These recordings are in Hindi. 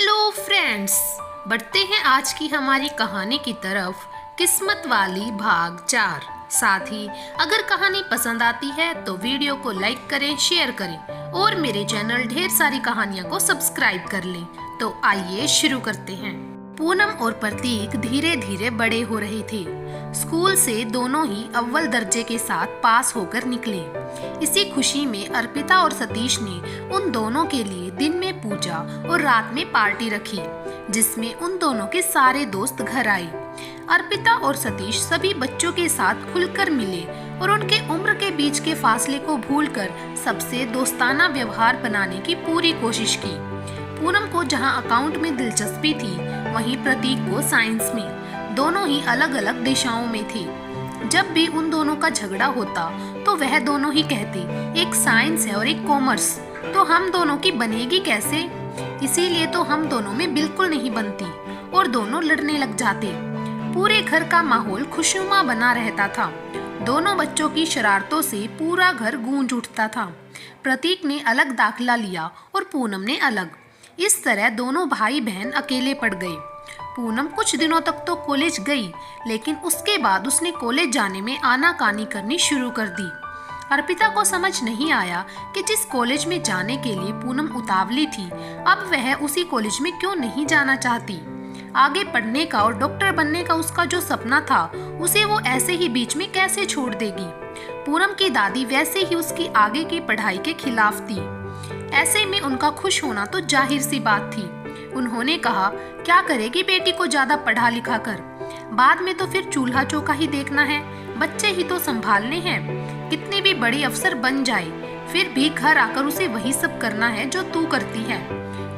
हेलो फ्रेंड्स, बढ़ते हैं आज की हमारी कहानी की तरफ। किस्मत वाली भाग 4। साथ ही अगर कहानी पसंद आती है तो वीडियो को लाइक करें, शेयर करें और मेरे चैनल ढेर सारी कहानियां को सब्सक्राइब कर लें। तो आइए शुरू करते हैं। पूनम और प्रतीक धीरे धीरे बड़े हो रहे थे। स्कूल से दोनों ही अव्वल दर्जे के साथ पास होकर निकले। इसी खुशी में अर्पिता और सतीश ने उन दोनों के लिए दिन में पूजा और रात में पार्टी रखी, जिसमें उन दोनों के सारे दोस्त घर आए। अर्पिता और सतीश सभी बच्चों के साथ खुलकर मिले और उनके उम्र के बीच के फासले को भूलकर सबसे दोस्ताना व्यवहार बनाने की पूरी कोशिश की। पूनम को जहां अकाउंट में दिलचस्पी थी, वहीं प्रतीक को साइंस में। दोनों ही अलग अलग दिशाओं में थे। जब भी उन दोनों का झगड़ा होता तो वह दोनों ही कहते, एक साइंस है और एक कॉमर्स, तो हम दोनों की बनेगी कैसे? इसीलिए तो हम दोनों में बिल्कुल नहीं बनती और दोनों लड़ने लग जाते। पूरे घर का माहौल खुशनुमा बना रहता था। दोनों बच्चों की शरारतों से पूरा घर गूंज उठता था। प्रतीक ने अलग दाखिला लिया और पूनम ने अलग। इस तरह दोनों भाई बहन अकेले पड़ गए। पूनम कुछ दिनों तक तो कॉलेज गई, लेकिन उसके बाद उसने कॉलेज जाने में आनाकानी करनी शुरू कर दी। अर्पिता को समझ नहीं आया कि जिस कॉलेज में जाने के लिए पूनम उतावली थी, अब वह उसी कॉलेज में क्यों नहीं जाना चाहती। आगे पढ़ने का और डॉक्टर बनने का उसका जो सपना था, उसे वो ऐसे ही बीच में कैसे छोड़ देगी। पूनम की दादी वैसे ही उसकी आगे की पढ़ाई के खिलाफ थी। ऐसे में उनका खुश होना तो जाहिर सी बात थी। उन्होंने कहा, क्या करेगी बेटी को ज्यादा पढ़ा लिखा कर, बाद में तो फिर चूल्हा चौका ही देखना है, बच्चे ही तो संभालने हैं। कितनी भी बड़ी अफसर बन जाए, फिर भी घर आकर उसे वही सब करना है जो तू करती है।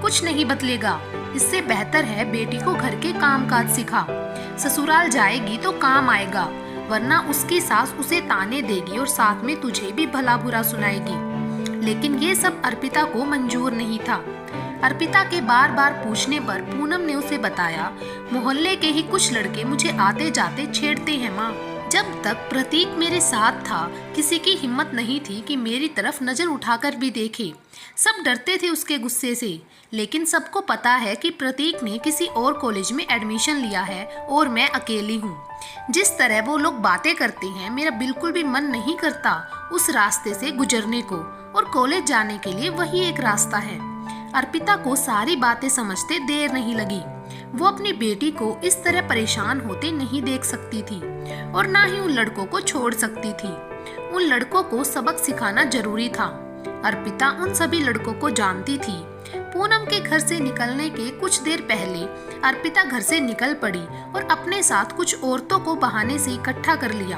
कुछ नहीं बदलेगा। इससे बेहतर है बेटी को घर के काम काज सिखा। ससुराल जाएगी तो काम आएगा, वरना उसकी सास उसे ताने देगी और साथ में तुझे भी भला बुरा सुनाएगी। लेकिन ये सब अर्पिता को मंजूर नहीं था। अर्पिता के बार बार पूछने पर पूनम ने उसे बताया, मोहल्ले के ही कुछ लड़के मुझे आते जाते छेड़ते हैं माँ। जब तक प्रतीक मेरे साथ था, किसी की हिम्मत नहीं थी कि मेरी तरफ नजर उठाकर भी देखे। सब डरते थे उसके गुस्से से। लेकिन सबको पता है कि प्रतीक ने किसी और कॉलेज में एडमिशन लिया है और मैं अकेली हूँ। जिस तरह वो लोग बातें करते हैं, मेरा बिल्कुल भी मन नहीं करता उस रास्ते से गुजरने को, और कॉलेज जाने के लिए वही एक रास्ता है। अर्पिता को सारी बातें समझते देर नहीं लगी। वो अपनी बेटी को इस तरह परेशान होते नहीं देख सकती थी और ना ही उन लड़कों को छोड़ सकती थी। उन लड़कों को सबक सिखाना जरूरी था। अर्पिता उन सभी लड़कों को जानती थी। पूनम के घर से निकलने के कुछ देर पहले अर्पिता घर से निकल पड़ी और अपने साथ कुछ औरतों को बहाने से इकट्ठा कर लिया।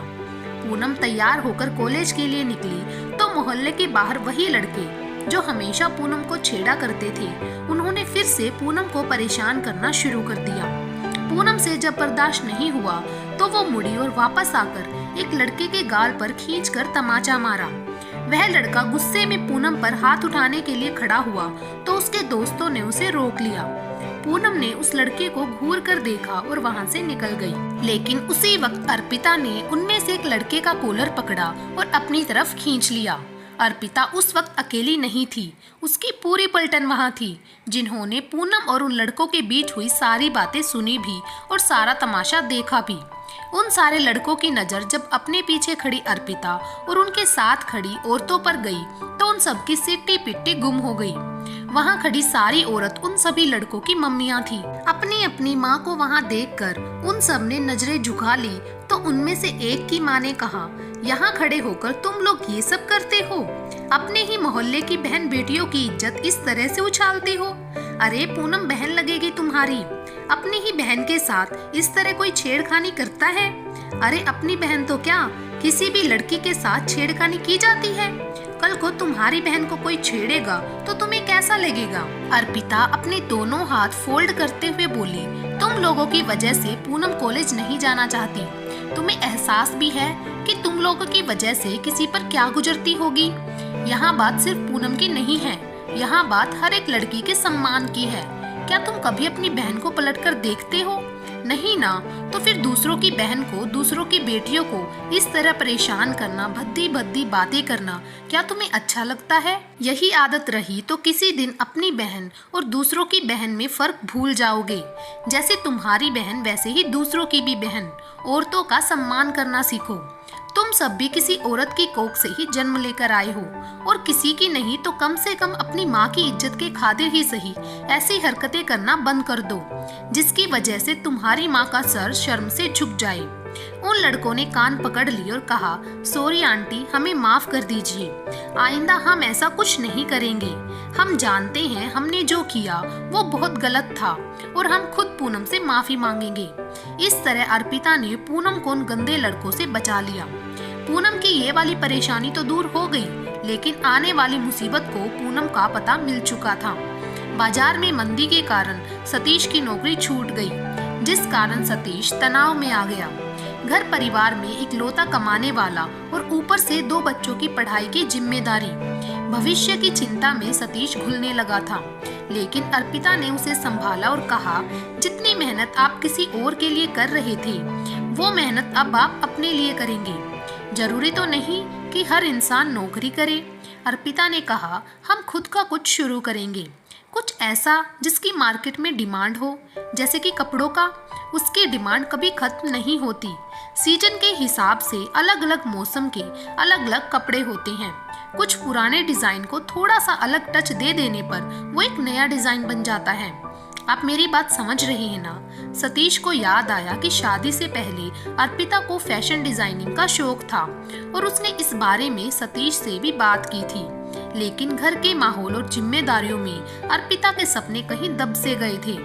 पूनम तैयार होकर कॉलेज के लिए निकली तो मोहल्ले के बाहर वही लड़के जो हमेशा पूनम को छेड़ा करते थे, उन्होंने फिर से पूनम को परेशान करना शुरू कर दिया। पूनम से जब बर्दाश्त नहीं हुआ तो वो मुड़ी और वापस आकर एक लड़के के गाल पर खींचकर तमाचा मारा। वह लड़का गुस्से में पूनम पर हाथ उठाने के लिए खड़ा हुआ तो उसके दोस्तों ने उसे रोक लिया। पूनम ने उस लड़के को घूर कर देखा और वहां से निकल गई। लेकिन उसी वक्त अर्पिता ने उनमें से एक लड़के का कॉलर पकड़ा और अपनी तरफ खींच लिया। अर्पिता उस वक्त अकेली नहीं थी, उसकी पूरी पलटन वहां थी, जिन्होंने पूनम और उन लड़कों के बीच हुई सारी बातें सुनी भी और सारा तमाशा देखा भी। उन सारे लड़कों की नजर जब अपने पीछे खड़ी अर्पिता और उनके साथ खड़ी औरतों पर गई तो उन सबकी सिट्टी पिट्टी गुम हो गई। वहां खड़ी सारी औरत उन सभी लड़कों की मम्मियां थी। अपनी अपनी माँ को वहां देखकर उन सब ने नजरें झुका ली तो उनमें से एक की माँ ने कहा, यहाँ खड़े होकर तुम लोग ये सब करते हो? अपने ही मोहल्ले की बहन बेटियों की इज्जत इस तरह से उछालते हो? अरे पूनम बहन लगेगी तुम्हारी। अपनी ही बहन के साथ इस तरह कोई छेड़खानी करता है? अरे अपनी बहन तो क्या, किसी भी लड़की के साथ छेड़खानी की जाती है? कल को तुम्हारी बहन को कोई छेड़ेगा तो तुम्हें कैसा लगेगा? अर्पिता अपने दोनों हाथ फोल्ड करते हुए बोली, तुम लोगों की वजह से पूनम कॉलेज नहीं जाना चाहती। तुम्हें एहसास भी है कि तुम लोगों की वजह से किसी पर क्या गुजरती होगी। यहाँ बात सिर्फ पूनम की नहीं है, यहाँ बात हर एक लड़की के सम्मान की है। क्या तुम कभी अपनी बहन को पलटकर देखते हो? नहीं ना। तो फिर दूसरों की बहन को, दूसरों की बेटियों को इस तरह परेशान करना, भद्दी भद्दी बातें करना क्या तुम्हें अच्छा लगता है? यही आदत रही तो किसी दिन अपनी बहन और दूसरों की बहन में फर्क भूल जाओगे। जैसे तुम्हारी बहन वैसे ही दूसरों की भी बहन। औरतों का सम्मान करना सीखो। तुम सब भी किसी औरत की कोख से ही जन्म लेकर आए हो, और किसी की नहीं तो कम से कम अपनी माँ की इज्जत के खातिर ही सही ऐसी हरकतें करना बंद कर दो जिसकी वजह से तुम्हारी माँ का सर शर्म से झुक जाए। उन लड़कों ने कान पकड़ ली और कहा, सॉरी आंटी, हमें माफ कर दीजिए। आइंदा हम ऐसा कुछ नहीं करेंगे। हम जानते हैं हमने जो किया वो बहुत गलत था और हम खुद पूनम से माफी मांगेंगे। इस तरह अर्पिता ने पूनम को उन गंदे लड़कों से बचा लिया। पूनम की ये वाली परेशानी तो दूर हो गई, लेकिन आने वाली मुसीबत को पूनम का पता मिल चुका था। बाजार में मंदी के कारण सतीश की नौकरी छूट गई, जिस कारण सतीश तनाव में आ गया। घर परिवार में इकलौता कमाने वाला और ऊपर से 2 बच्चों की पढ़ाई की जिम्मेदारी, भविष्य की चिंता में सतीश घुलने लगा था। लेकिन अर्पिता ने उसे संभाला और कहा, जितनी मेहनत आप किसी और के लिए कर रहे थे वो मेहनत अब आप अपने लिए करेंगे। जरूरी तो नहीं कि हर इंसान नौकरी करे। अर्पिता ने कहा, हम खुद का कुछ शुरू करेंगे, कुछ ऐसा जिसकी मार्केट में डिमांड हो। जैसे कि कपड़ों का, उसकी डिमांड कभी खत्म नहीं होती। सीजन के हिसाब से अलग अलग मौसम के अलग अलग कपड़े होते हैं। कुछ पुराने डिजाइन को थोड़ा सा अलग टच दे देने पर वो एक नया डिजाइन बन जाता है। आप मेरी बात समझ रहे हैं ना? सतीश को याद आया कि शादी से पहले अर्पिता को फैशन डिजाइनिंग का शौक था और उसने इस बारे में सतीश से भी बात की थी। लेकिन घर के माहौल और जिम्मेदारियों में अर्पिता के सपने कहीं दब से गए थे।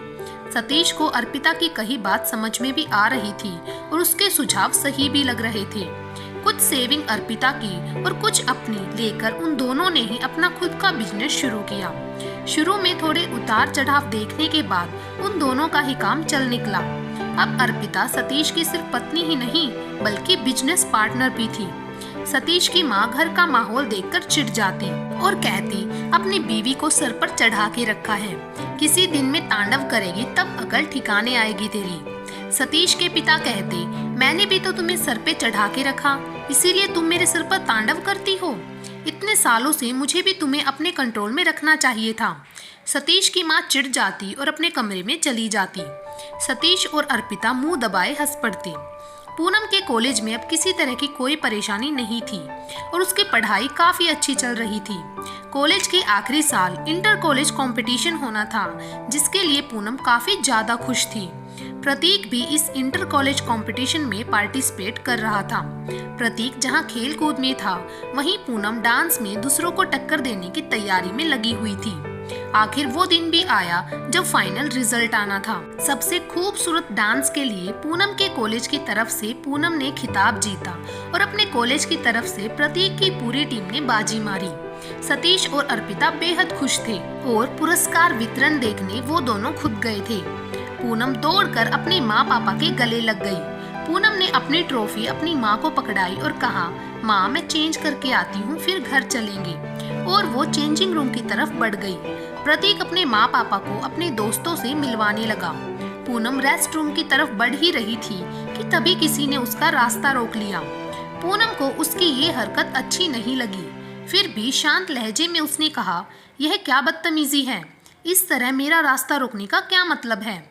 सतीश को अर्पिता की कही बात समझ में भी आ रही थी और उसके सुझाव सही भी लग रहे थे। कुछ सेविंग अर्पिता की और कुछ अपनी लेकर उन दोनों ने ही अपना खुद का बिजनेस शुरू किया। शुरू में थोड़े उतार चढ़ाव देखने के बाद उन दोनों का ही काम चल निकला। अब अर्पिता सतीश की सिर्फ पत्नी ही नहीं बल्कि बिजनेस पार्टनर भी थी। सतीश की माँ घर का माहौल देखकर चिढ़ जाती और कहती, अपनी बीवी को सर पर चढ़ा के रखा है, किसी दिन में तांडव करेगी तब अकल ठिकाने आएगी तेरी। सतीश के पिता कहते, मैंने भी तो तुम्हें सर पे चढ़ा के रखा, इसीलिए तुम मेरे सर पर तांडव करती हो। इतने सालों से मुझे भी तुम्हें अपने कंट्रोल में रखना चाहिए था। सतीश की माँ चिढ़ जाती और अपने कमरे में चली जाती। सतीश और अर्पिता मुंह दबाए हंस पड़ते। पूनम के कॉलेज में अब किसी तरह की कोई परेशानी नहीं थी और उसकी पढ़ाई काफी अच्छी चल रही थी। कॉलेज के आखिरी साल इंटर कॉलेज कंपटीशन होना था, जिसके लिए पूनम काफी ज्यादा खुश थी। प्रतीक भी इस इंटर कॉलेज कंपटीशन में पार्टिसिपेट कर रहा था। प्रतीक जहां खेल कूद में था, वहीं पूनम डांस में दूसरों को टक्कर देने की तैयारी में लगी हुई थी। आखिर वो दिन भी आया जब फाइनल रिजल्ट आना था। सबसे खूबसूरत डांस के लिए पूनम के कॉलेज की तरफ से पूनम ने खिताब जीता और अपने कॉलेज की तरफ से प्रतीक की पूरी टीम ने बाजी मारी। सतीश और अर्पिता बेहद खुश थे और पुरस्कार वितरण देखने वो दोनों खुद गए थे। पूनम दौड़कर अपने माँ पापा के गले लग गई। पूनम ने अपनी ट्रॉफी अपनी माँ को पकड़ाई और कहा, माँ मैं चेंज करके आती हूँ, फिर घर चलेंगे। और वो चेंजिंग रूम की तरफ बढ़ गई। प्रतीक अपने माँ पापा को अपने दोस्तों से मिलवाने लगा। पूनम रेस्ट रूम की तरफ बढ़ ही रही थी कि तभी किसी ने उसका रास्ता रोक लिया। पूनम को उसकी ये हरकत अच्छी नहीं लगी, फिर भी शांत लहजे में उसने कहा, यह क्या बदतमीजी है, इस तरह मेरा रास्ता रोकने का क्या मतलब है।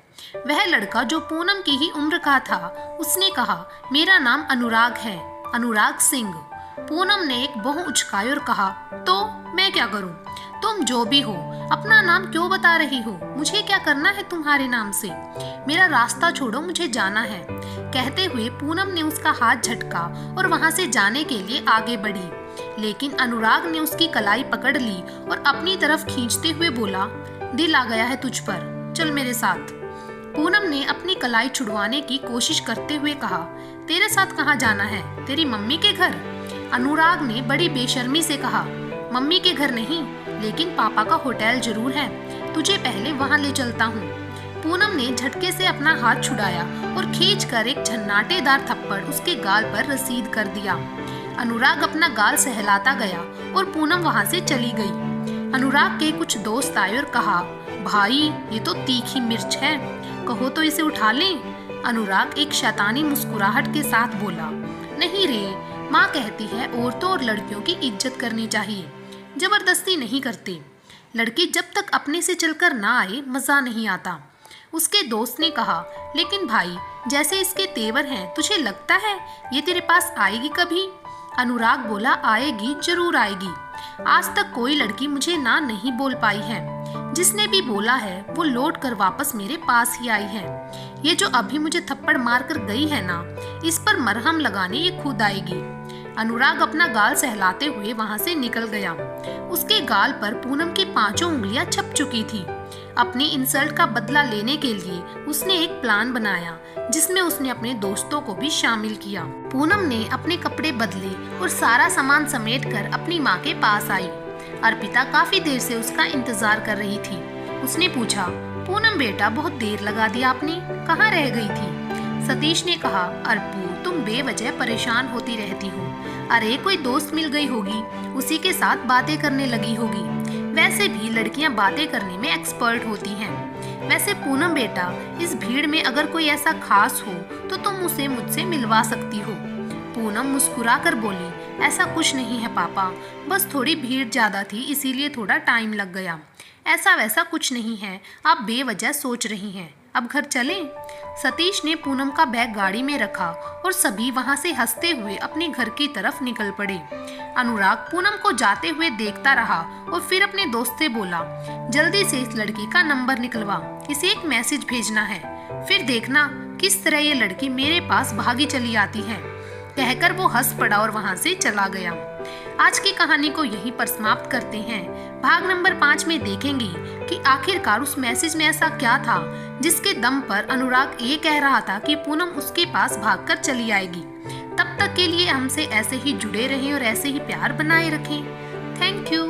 वह लड़का जो पूनम की ही उम्र का था, उसने कहा, मेरा नाम अनुराग है, अनुराग सिंह। पूनम ने एक बहु उचकाई और कहा, तो मैं क्या करूं? तुम जो भी हो, अपना नाम क्यों बता रही हो? मुझे क्या करना है तुम्हारे नाम से? मेरा रास्ता छोड़ो, मुझे जाना है। कहते हुए पूनम ने उसका हाथ झटका और वहां से जाने के लिए आगे बढ़ी। लेकिन अनुराग ने उसकी कलाई पकड़ ली और अपनी तरफ खींचते हुए बोला, दिल आ गया है तुझ पर, चल मेरे साथ। पूनम ने अपनी कलाई छुड़वाने की कोशिश करते हुए कहा, तेरे साथ कहाँ जाना है? तेरी मम्मी के घर? अनुराग ने बड़ी बेशर्मी से कहा, मम्मी के घर नहीं, लेकिन पापा का होटल जरूर है, तुझे पहले वहाँ ले चलता हूँ। पूनम ने झटके से अपना हाथ छुड़ाया और खींचकर एक झन्नाटेदार थप्पड़ उसके गाल पर रसीद कर दिया। अनुराग अपना गाल सहलाता गया और पूनम वहाँ से चली गई। अनुराग के कुछ दोस्त आए और कहा, भाई ये तो तीखी मिर्च है, कहो तो इसे उठा लें। अनुराग एक शैतानी मुस्कुराहट के साथ बोला, नहीं रे, माँ कहती है औरतों और लड़कियों की इज्जत करनी चाहिए, जबरदस्ती नहीं करते। लड़की जब तक अपने से चलकर ना आए मजा नहीं आता। उसके दोस्त ने कहा, लेकिन भाई जैसे इसके तेवर हैं, तुझे लगता है ये तेरे पास आएगी कभी? अनुराग बोला, आएगी, जरूर आएगी। आज तक कोई लड़की मुझे ना नहीं बोल पाई है। जिसने भी बोला है वो लौट कर वापस मेरे पास ही आई है। ये जो अभी मुझे थप्पड़ मार कर गई है ना, इस पर मरहम लगाने ये खुद आएगी। अनुराग अपना गाल सहलाते हुए वहां से निकल गया। उसके गाल पर पूनम की 5 उंगलियां छप चुकी थी। अपनी इंसल्ट का बदला लेने के लिए उसने एक प्लान बनाया, जिसमें उसने अपने दोस्तों को भी शामिल किया। पूनम ने अपने कपड़े बदले और सारा सामान समेटकर अपनी माँ के पास आई। अर्पिता काफी देर से उसका इंतजार कर रही थी। उसने पूछा, पूनम बेटा, बहुत देर लगा दी आपने, कहाँ रह गई थी? सतीश ने कहा, अर्पू तुम बेवजह परेशान होती रहती हो। अरे कोई दोस्त मिल गई होगी, उसी के साथ बातें करने लगी होगी। वैसे भी लड़कियां बातें करने में एक्सपर्ट होती हैं। वैसे पूनम बेटा, इस भीड़ में अगर कोई ऐसा खास हो तो तुम उसे मुझसे मिलवा सकती हो। पूनम मुस्कुरा कर बोली, ऐसा कुछ नहीं है पापा, बस थोड़ी भीड़ ज्यादा थी इसीलिए थोड़ा टाइम लग गया। ऐसा वैसा कुछ नहीं है, आप बेवजह सोच रही हैं। अब घर चलें? सतीश ने पूनम का बैग गाड़ी में रखा और सभी वहां से हंसते हुए अपने घर की तरफ निकल पड़े। अनुराग पूनम को जाते हुए देखता रहा और फिर अपने दोस्त से बोला, जल्दी से इस लड़की का नंबर निकलवा, इसे एक मैसेज भेजना है, फिर देखना किस तरह ये लड़की मेरे पास भागी चली आती है। कहकर वो हंस पड़ा और वहां से चला गया। आज की कहानी को यहीं पर समाप्त करते हैं। भाग नंबर 5 में देखेंगे कि आखिरकार उस मैसेज में ऐसा क्या था जिसके दम पर अनुराग ये कह रहा था कि पूनम उसके पास भागकर चली आएगी। तब तक के लिए हमसे ऐसे ही जुड़े रहें और ऐसे ही प्यार बनाए रखें। Thank you.